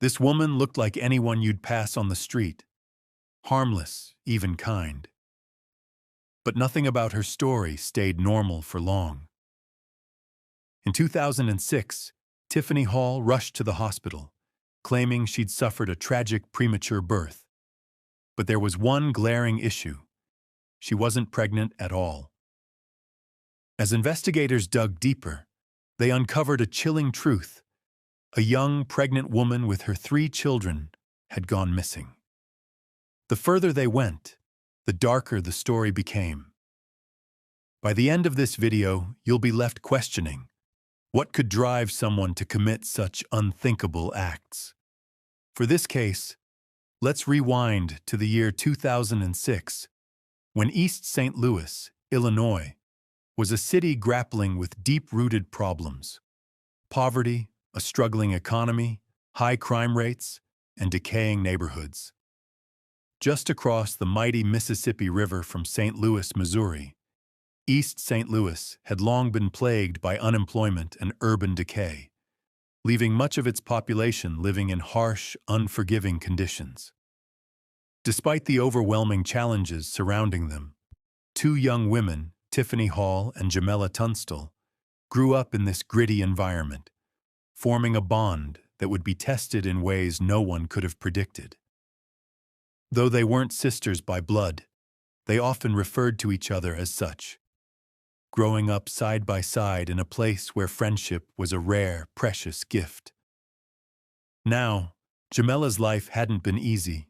This woman looked like anyone you'd pass on the street, harmless, even kind. But nothing about her story stayed normal for long. In 2006, Tiffany Hall rushed to the hospital, claiming she'd suffered a tragic premature birth. But there was one glaring issue. She wasn't pregnant at all. As investigators dug deeper, they uncovered a chilling truth. A young, pregnant woman with her 3 children had gone missing. The further they went, the darker the story became. By the end of this video, you'll be left questioning, what could drive someone to commit such unthinkable acts? For this case, let's rewind to the year 2006, when East St. Louis, Illinois, was a city grappling with deep-rooted problems: poverty, a struggling economy, high crime rates, and decaying neighborhoods. Just across the mighty Mississippi River from St. Louis, Missouri, East St. Louis had long been plagued by unemployment and urban decay, leaving much of its population living in harsh, unforgiving conditions. Despite the overwhelming challenges surrounding them, 2 young women, Tiffany Hall and Jamela Tunstall, grew up in this gritty environment, forming a bond that would be tested in ways no one could have predicted. Though they weren't sisters by blood, they often referred to each other as such, growing up side by side in a place where friendship was a rare, precious gift. Now, Jamela's life hadn't been easy.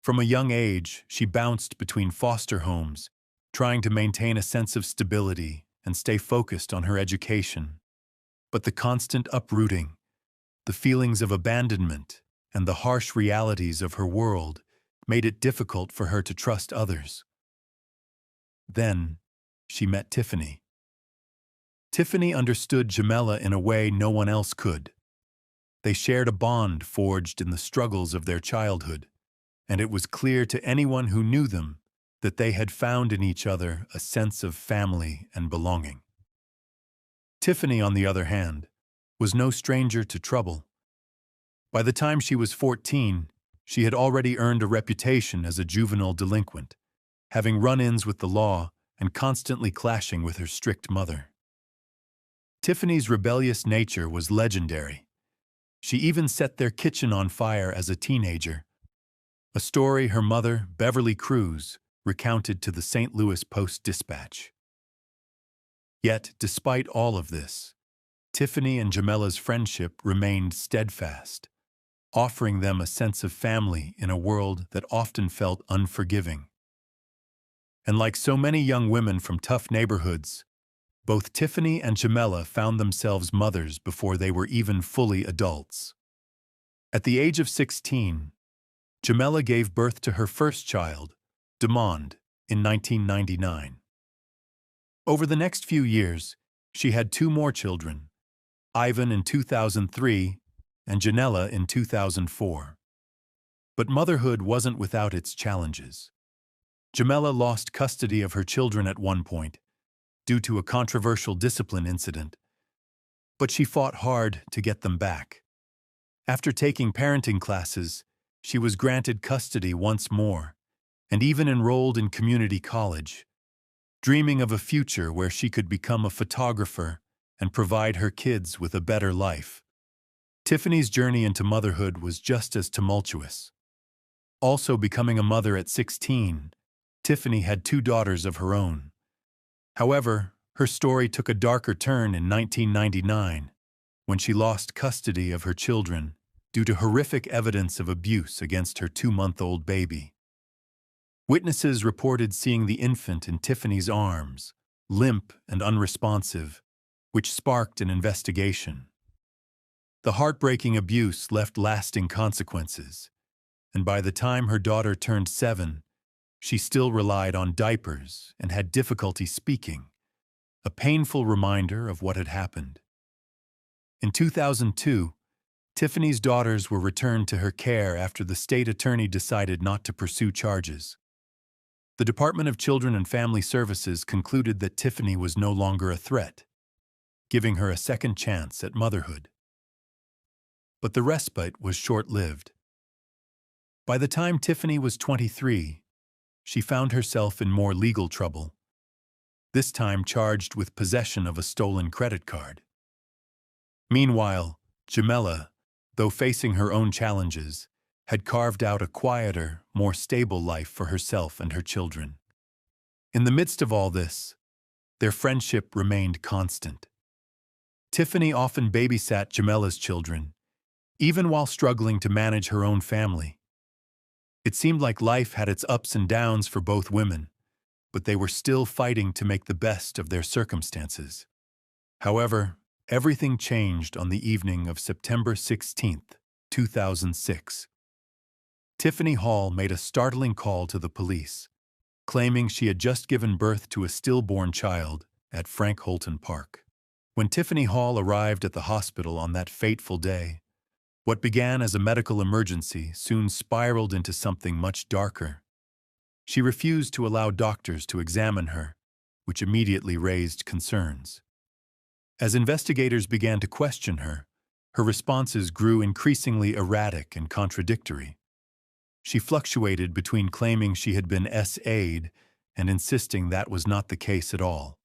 From a young age, she bounced between foster homes, trying to maintain a sense of stability and stay focused on her education. But the constant uprooting, the feelings of abandonment, and the harsh realities of her world made it difficult for her to trust others. Then, she met Tiffany. Tiffany understood Jamela in a way no one else could. They shared a bond forged in the struggles of their childhood, and it was clear to anyone who knew them that they had found in each other a sense of family and belonging. Tiffany, on the other hand, was no stranger to trouble. By the time she was 14, she had already earned a reputation as a juvenile delinquent, having run-ins with the law and constantly clashing with her strict mother. Tiffany's rebellious nature was legendary. She even set their kitchen on fire as a teenager, a story her mother, Beverly Cruz, recounted to the St. Louis Post-Dispatch. Yet, despite all of this, Tiffany and Jamela's friendship remained steadfast, offering them a sense of family in a world that often felt unforgiving. And like so many young women from tough neighborhoods, both Tiffany and Jamela found themselves mothers before they were even fully adults. At the age of 16, Jamela gave birth to her first child, Demond, in 1999. Over the next few years, she had 2 more children, Ivan in 2003 and Janella in 2004. But motherhood wasn't without its challenges. Jamela lost custody of her children at one point, due to a controversial discipline incident, but she fought hard to get them back. After taking parenting classes, she was granted custody once more, and even enrolled in community college, dreaming of a future where she could become a photographer and provide her kids with a better life. Tiffany's journey into motherhood was just as tumultuous. Also becoming a mother at 16, Tiffany had 2 daughters of her own. However, her story took a darker turn in 1999, when she lost custody of her children due to horrific evidence of abuse against her 2-month-old baby. Witnesses reported seeing the infant in Tiffany's arms, limp and unresponsive, which sparked an investigation. The heartbreaking abuse left lasting consequences, and by the time her daughter turned 7, she still relied on diapers and had difficulty speaking, a painful reminder of what had happened. In 2002, Tiffany's daughters were returned to her care after the state attorney decided not to pursue charges. The Department of Children and Family Services concluded that Tiffany was no longer a threat, giving her a second chance at motherhood. But the respite was short-lived. By the time Tiffany was 23, she found herself in more legal trouble, this time charged with possession of a stolen credit card. Meanwhile, Jamela, though facing her own challenges, had carved out a quieter, more stable life for herself and her children. In the midst of all this, their friendship remained constant. Tiffany often babysat Jamela's children, even while struggling to manage her own family. It seemed like life had its ups and downs for both women, but they were still fighting to make the best of their circumstances. However, everything changed on the evening of September 16, 2006. Tiffany Hall made a startling call to the police, claiming she had just given birth to a stillborn child at Frank Holton Park. When Tiffany Hall arrived at the hospital on that fateful day, what began as a medical emergency soon spiraled into something much darker. She refused to allow doctors to examine her, which immediately raised concerns. As investigators began to question her, her responses grew increasingly erratic and contradictory. She fluctuated between claiming she had been SA'd and insisting that was not the case at all.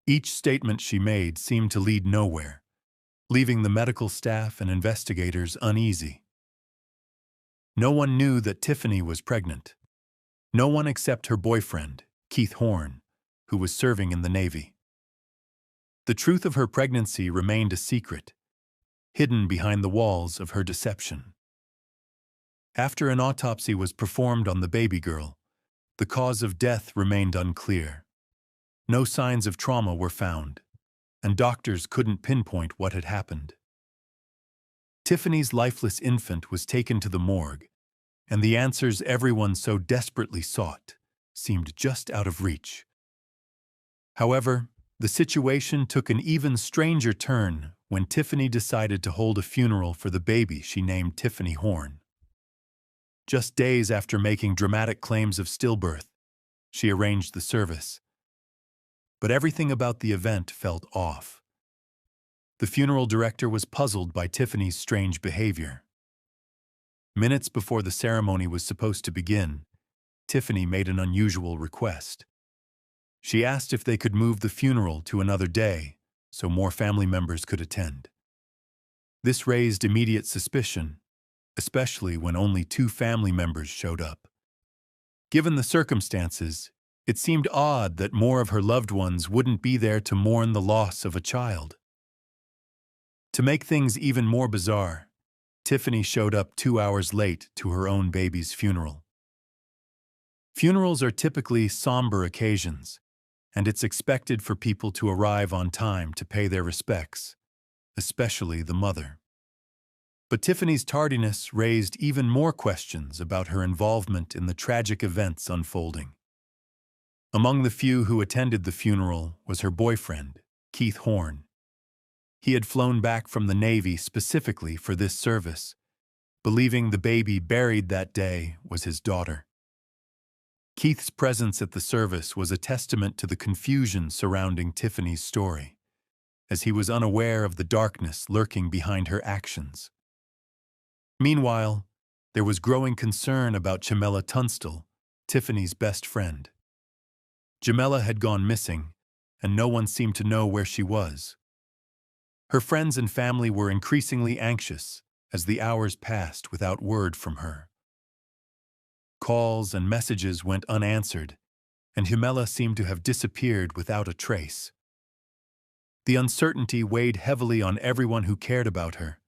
Each statement she made seemed to lead nowhere, leaving the medical staff and investigators uneasy. No one knew that Tiffany was pregnant. No one except her boyfriend, Keith Horn, who was serving in the Navy. The truth of her pregnancy remained a secret, hidden behind the walls of her deception. After an autopsy was performed on the baby girl, the cause of death remained unclear. No signs of trauma were found, and doctors couldn't pinpoint what had happened. Tiffany's lifeless infant was taken to the morgue, and the answers everyone so desperately sought seemed just out of reach. However, the situation took an even stranger turn when Tiffany decided to hold a funeral for the baby she named Tiffany Horn. Just days after making dramatic claims of stillbirth, she arranged the service. But everything about the event felt off. The funeral director was puzzled by Tiffany's strange behavior. Minutes before the ceremony was supposed to begin, Tiffany made an unusual request. She asked if they could move the funeral to another day so more family members could attend. This raised immediate suspicion, especially when only 2 family members showed up. Given the circumstances, it seemed odd that more of her loved ones wouldn't be there to mourn the loss of a child. To make things even more bizarre, Tiffany showed up 2 hours late to her own baby's funeral. Funerals are typically somber occasions, and it's expected for people to arrive on time to pay their respects, especially the mother. But Tiffany's tardiness raised even more questions about her involvement in the tragic events unfolding. Among the few who attended the funeral was her boyfriend, Keith Horn. He had flown back from the Navy specifically for this service, believing the baby buried that day was his daughter. Keith's presence at the service was a testament to the confusion surrounding Tiffany's story, as he was unaware of the darkness lurking behind her actions. Meanwhile, there was growing concern about Jamela Tunstall, Tiffany's best friend. Jamela had gone missing, and no one seemed to know where she was. Her friends and family were increasingly anxious as the hours passed without word from her. Calls and messages went unanswered, and Jamela seemed to have disappeared without a trace. The uncertainty weighed heavily on everyone who cared about her,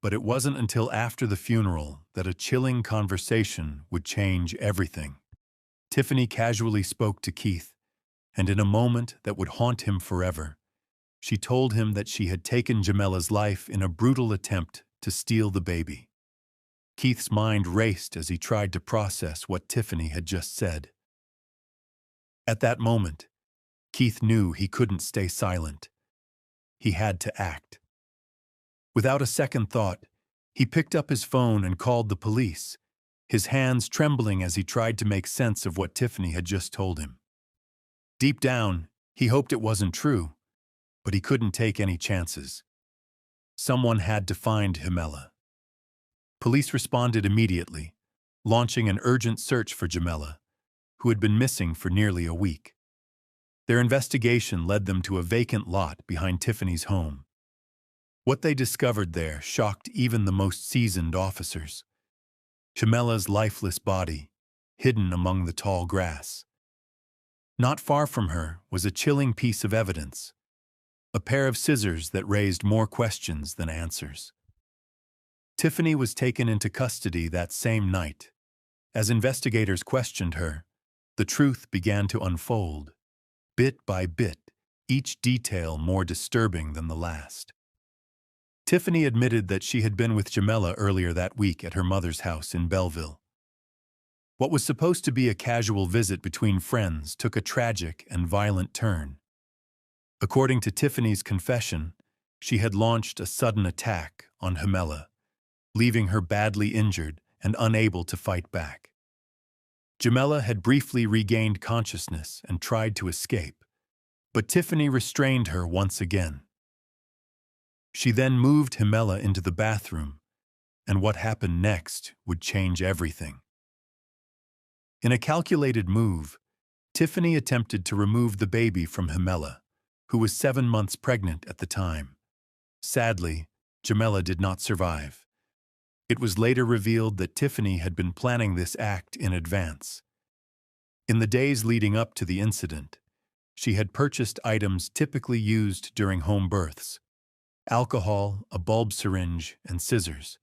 but it wasn't until after the funeral that a chilling conversation would change everything. Tiffany casually spoke to Keith, and in a moment that would haunt him forever, she told him that she had taken Jamela's life in a brutal attempt to steal the baby. Keith's mind raced as he tried to process what Tiffany had just said. At that moment, Keith knew he couldn't stay silent. He had to act. Without a second thought, he picked up his phone and called the police, his hands trembling as he tried to make sense of what Tiffany had just told him. Deep down, he hoped it wasn't true, but he couldn't take any chances. Someone had to find Jamela. Police responded immediately, launching an urgent search for Jamela, who had been missing for nearly a week. Their investigation led them to a vacant lot behind Tiffany's home. What they discovered there shocked even the most seasoned officers. Jamela's lifeless body, hidden among the tall grass. Not far from her was a chilling piece of evidence, a pair of scissors that raised more questions than answers. Tiffany was taken into custody that same night. As investigators questioned her, the truth began to unfold, bit by bit, each detail more disturbing than the last. Tiffany admitted that she had been with Jamela earlier that week at her mother's house in Belleville. What was supposed to be a casual visit between friends took a tragic and violent turn. According to Tiffany's confession, she had launched a sudden attack on Jamela, leaving her badly injured and unable to fight back. Jamela had briefly regained consciousness and tried to escape, but Tiffany restrained her once again. She then moved Jamela into the bathroom, and what happened next would change everything. In a calculated move, Tiffany attempted to remove the baby from Jamela, who was 7 months pregnant at the time. Sadly, Jamela did not survive. It was later revealed that Tiffany had been planning this act in advance. In the days leading up to the incident, she had purchased items typically used during home births: alcohol, a bulb syringe, and scissors.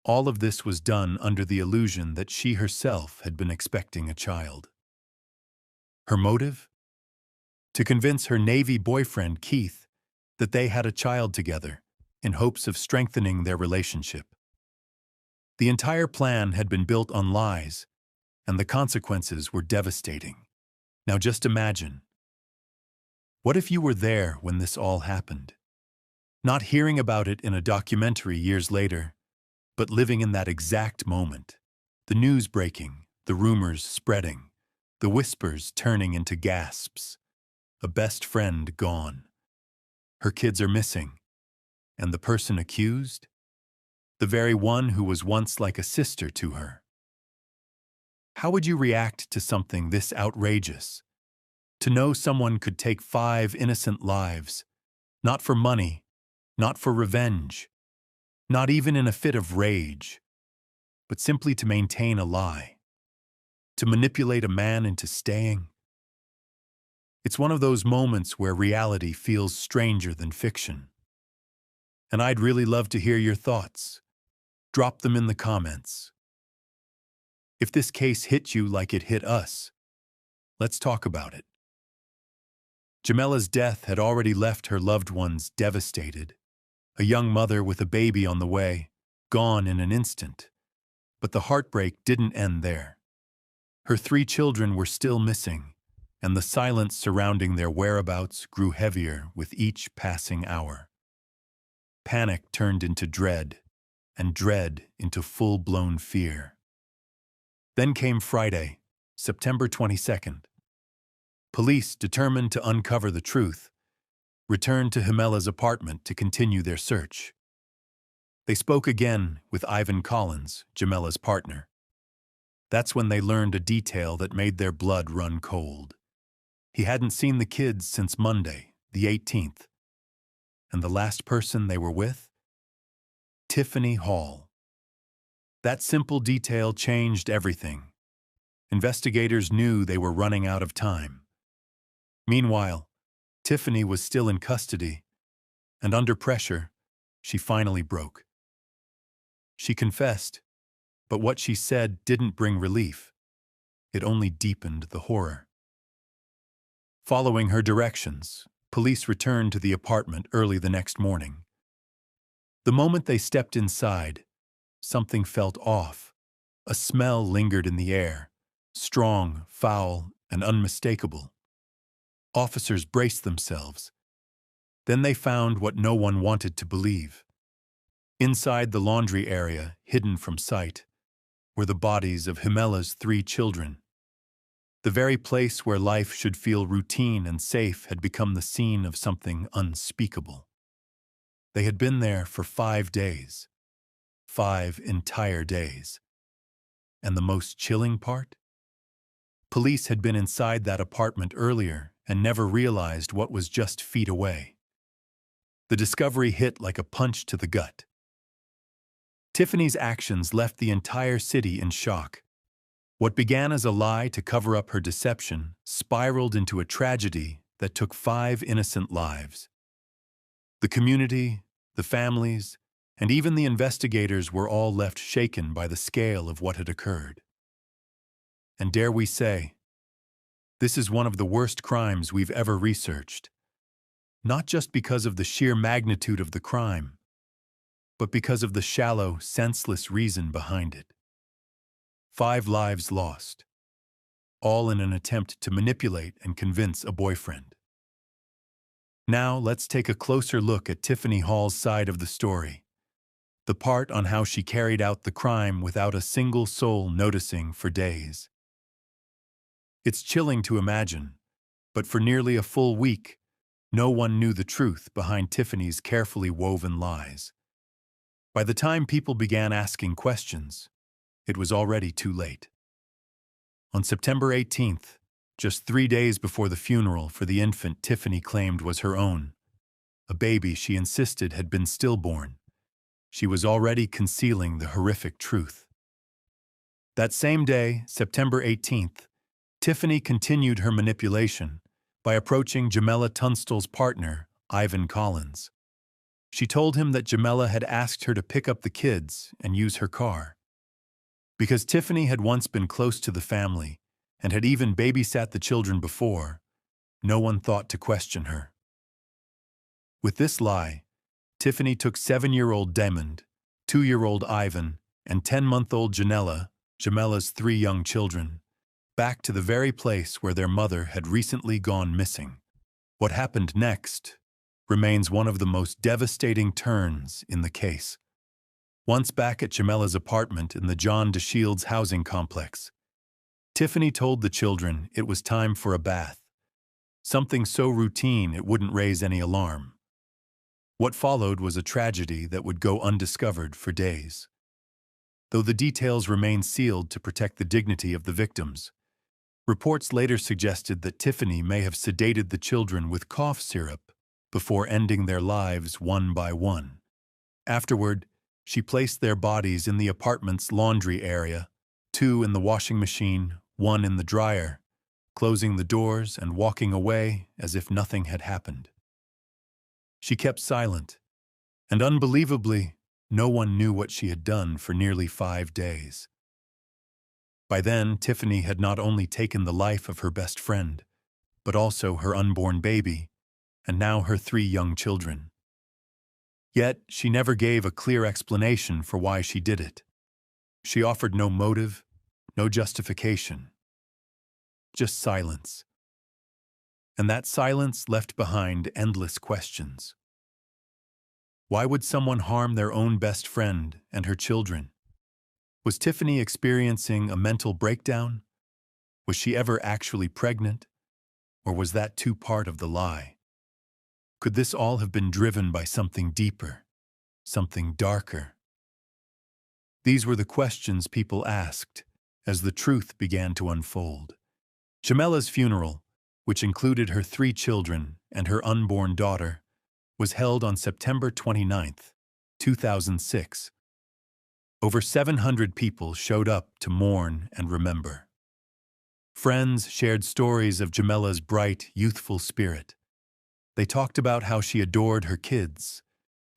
All of this was done under the illusion that she herself had been expecting a child. Her motive? To convince her Navy boyfriend, Keith, that they had a child together, in hopes of strengthening their relationship. The entire plan had been built on lies, and the consequences were devastating. Now just imagine. What if you were there when this all happened? Not hearing about it in a documentary years later, but living in that exact moment. The news breaking, the rumors spreading, the whispers turning into gasps. A best friend gone. Her kids are missing. And the person accused? The very one who was once like a sister to her. How would you react to something this outrageous? To know someone could take 5 innocent lives, not for money, not for revenge, not even in a fit of rage, but simply to maintain a lie, to manipulate a man into staying. It's one of those moments where reality feels stranger than fiction. And I'd really love to hear your thoughts. Drop them in the comments. If this case hit you like it hit us, let's talk about it. Jamela's death had already left her loved ones devastated. A young mother with a baby on the way, gone in an instant. But the heartbreak didn't end there. Her 3 children were still missing, and the silence surrounding their whereabouts grew heavier with each passing hour. Panic turned into dread, and dread into full-blown fear. Then came Friday, September 22nd. Police, determined to uncover the truth, returned to Jamela's apartment to continue their search. They spoke again with Ivan Collins, Jamela's partner. That's when they learned a detail that made their blood run cold. He hadn't seen the kids since Monday, the 18th. And the last person they were with? Tiffany Hall. That simple detail changed everything. Investigators knew they were running out of time. Meanwhile, Tiffany was still in custody, and under pressure, she finally broke. She confessed, but what she said didn't bring relief. It only deepened the horror. Following her directions, police returned to the apartment early the next morning. The moment they stepped inside, something felt off. A smell lingered in the air, strong, foul, and unmistakable. Officers braced themselves. Then they found what no one wanted to believe. Inside the laundry area, hidden from sight, were the bodies of Jamela's 3 children. The very place where life should feel routine and safe had become the scene of something unspeakable. They had been there for 5 days. 5 entire days. And the most chilling part? Police had been inside that apartment earlier and never realized what was just feet away. The discovery hit like a punch to the gut. Tiffany's actions left the entire city in shock. What began as a lie to cover up her deception spiraled into a tragedy that took 5 innocent lives. The community, the families, and even the investigators were all left shaken by the scale of what had occurred. And dare we say, this is one of the worst crimes we've ever researched. Not just because of the sheer magnitude of the crime, but because of the shallow, senseless reason behind it. 5 lives lost, all in an attempt to manipulate and convince a boyfriend. Now let's take a closer look at Tiffany Hall's side of the story, the part on how she carried out the crime without a single soul noticing for days. It's chilling to imagine, but for nearly a full week, no one knew the truth behind Tiffany's carefully woven lies. By the time people began asking questions, it was already too late. On September 18th, just 3 days before the funeral for the infant Tiffany claimed was her own, a baby she insisted had been stillborn, she was already concealing the horrific truth. That same day, September 18th, Tiffany continued her manipulation by approaching Jamela Tunstall's partner, Ivan Collins. She told him that Jamela had asked her to pick up the kids and use her car. Because Tiffany had once been close to the family and had even babysat the children before, no one thought to question her. With this lie, Tiffany took 7-year-old Demond, 2-year-old Ivan, and 10-month-old Janella, Jamela's 3 young children, back to the very place where their mother had recently gone missing. What happened next remains one of the most devastating turns in the case. Once back at Jamela's apartment in the John DeShields housing complex, Tiffany told the children it was time for a bath, something so routine it wouldn't raise any alarm. What followed was a tragedy that would go undiscovered for days. Though the details remain sealed to protect the dignity of the victims, reports later suggested that Tiffany may have sedated the children with cough syrup before ending their lives one by one. Afterward, she placed their bodies in the apartment's laundry area, 2 in the washing machine, 1 in the dryer, closing the doors and walking away as if nothing had happened. She kept silent, and unbelievably, no one knew what she had done for nearly 5 days. By then, Tiffany had not only taken the life of her best friend, but also her unborn baby, and now her 3 young children. Yet, she never gave a clear explanation for why she did it. She offered no motive, no justification, just silence. And that silence left behind endless questions. Why would someone harm their own best friend and her children? Was Tiffany experiencing a mental breakdown? Was she ever actually pregnant? Or was that too part of the lie? Could this all have been driven by something deeper, something darker? These were the questions people asked as the truth began to unfold. Jamela's funeral, which included her 3 children and her unborn daughter, was held on September 29, 2006. Over 700 people showed up to mourn and remember. Friends shared stories of Jamela's bright, youthful spirit. They talked about how she adored her kids,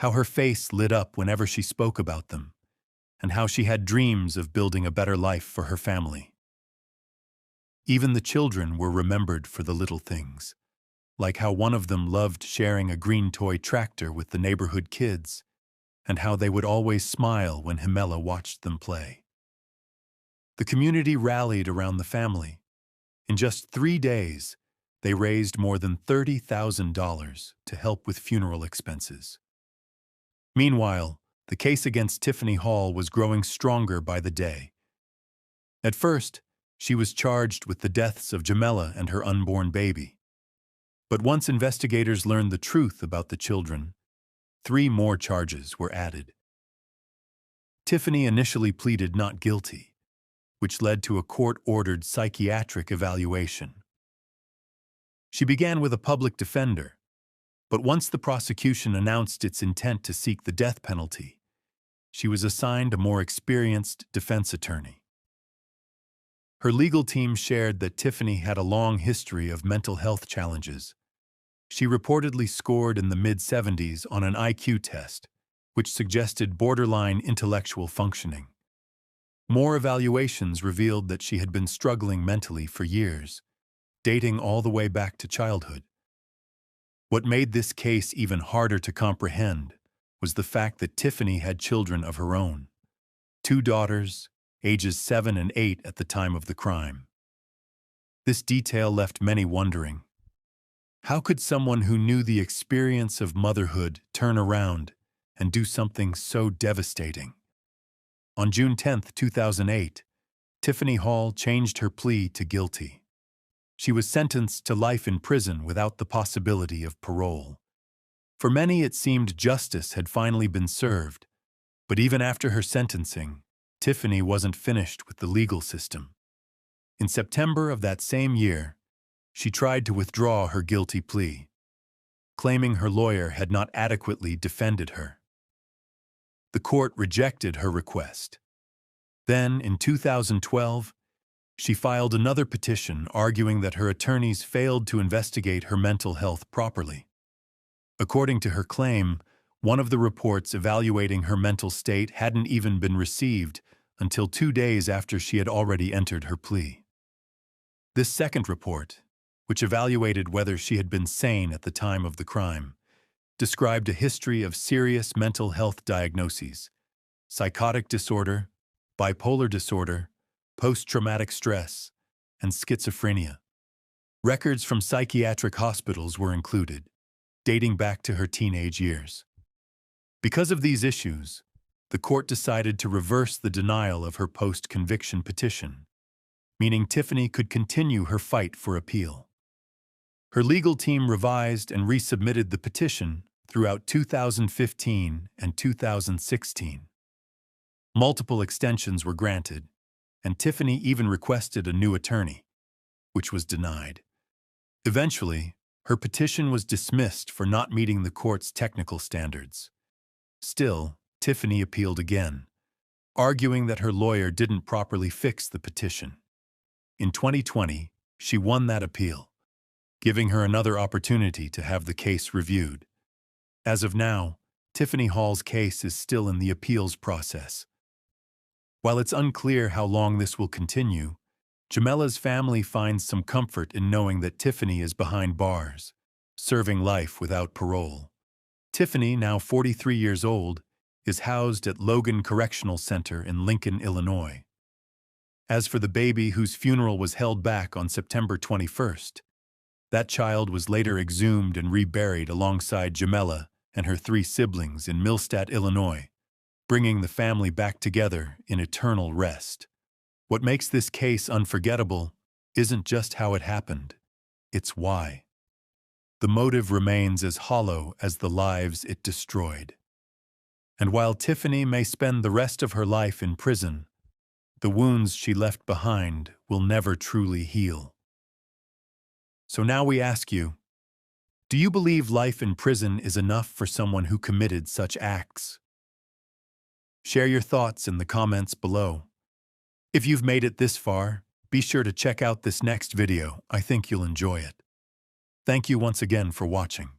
how her face lit up whenever she spoke about them, and how she had dreams of building a better life for her family. Even the children were remembered for the little things, like how one of them loved sharing a green toy tractor with the neighborhood kids, and how they would always smile when Jamela watched them play. The community rallied around the family. In just 3 days, they raised more than $30,000 to help with funeral expenses. Meanwhile, the case against Tiffany Hall was growing stronger by the day. At first, she was charged with the deaths of Jamela and her unborn baby. But once investigators learned the truth about the children, 3 more charges were added. Tiffany initially pleaded not guilty, which led to a court-ordered psychiatric evaluation. She began with a public defender, but once the prosecution announced its intent to seek the death penalty, she was assigned a more experienced defense attorney. Her legal team shared that Tiffany had a long history of mental health challenges. She reportedly scored in the mid-70s on an IQ test, which suggested borderline intellectual functioning. More evaluations revealed that she had been struggling mentally for years, dating all the way back to childhood. What made this case even harder to comprehend was the fact that Tiffany had children of her own, 2 daughters, ages 7 and 8 at the time of the crime. This detail left many wondering, how could someone who knew the experience of motherhood turn around and do something so devastating? On June 10, 2008, Tiffany Hall changed her plea to guilty. She was sentenced to life in prison without the possibility of parole. For many, it seemed justice had finally been served, but even after her sentencing, Tiffany wasn't finished with the legal system. In September of that same year, she tried to withdraw her guilty plea, claiming her lawyer had not adequately defended her. The court rejected her request. Then, in 2012, she filed another petition arguing that her attorneys failed to investigate her mental health properly. According to her claim, one of the reports evaluating her mental state hadn't even been received until 2 days after she had already entered her plea. This second report, which evaluated whether she had been sane at the time of the crime, described a history of serious mental health diagnoses: psychotic disorder, bipolar disorder, post-traumatic stress, and schizophrenia. Records from psychiatric hospitals were included, dating back to her teenage years. Because of these issues, the court decided to reverse the denial of her post-conviction petition, meaning Tiffany could continue her fight for appeal. Her legal team revised and resubmitted the petition throughout 2015 and 2016. Multiple extensions were granted, and Tiffany even requested a new attorney, which was denied. Eventually, her petition was dismissed for not meeting the court's technical standards. Still, Tiffany appealed again, arguing that her lawyer didn't properly fix the petition. In 2020, she won that appeal, giving her another opportunity to have the case reviewed. As of now, Tiffany Hall's case is still in the appeals process. While it's unclear how long this will continue, Jamella's family finds some comfort in knowing that Tiffany is behind bars, serving life without parole. Tiffany, now 43 years old, is housed at Logan Correctional Center in Lincoln, Illinois. As for the baby whose funeral was held back on September 21st, that child was later exhumed and reburied alongside Jamella and her 3 siblings in Millstadt, Illinois, bringing the family back together in eternal rest. What makes this case unforgettable isn't just how it happened, it's why. The motive remains as hollow as the lives it destroyed. And while Tiffany may spend the rest of her life in prison, the wounds she left behind will never truly heal. So now we ask you, do you believe life in prison is enough for someone who committed such acts? Share your thoughts in the comments below. If you've made it this far, be sure to check out this next video. I think you'll enjoy it. Thank you once again for watching.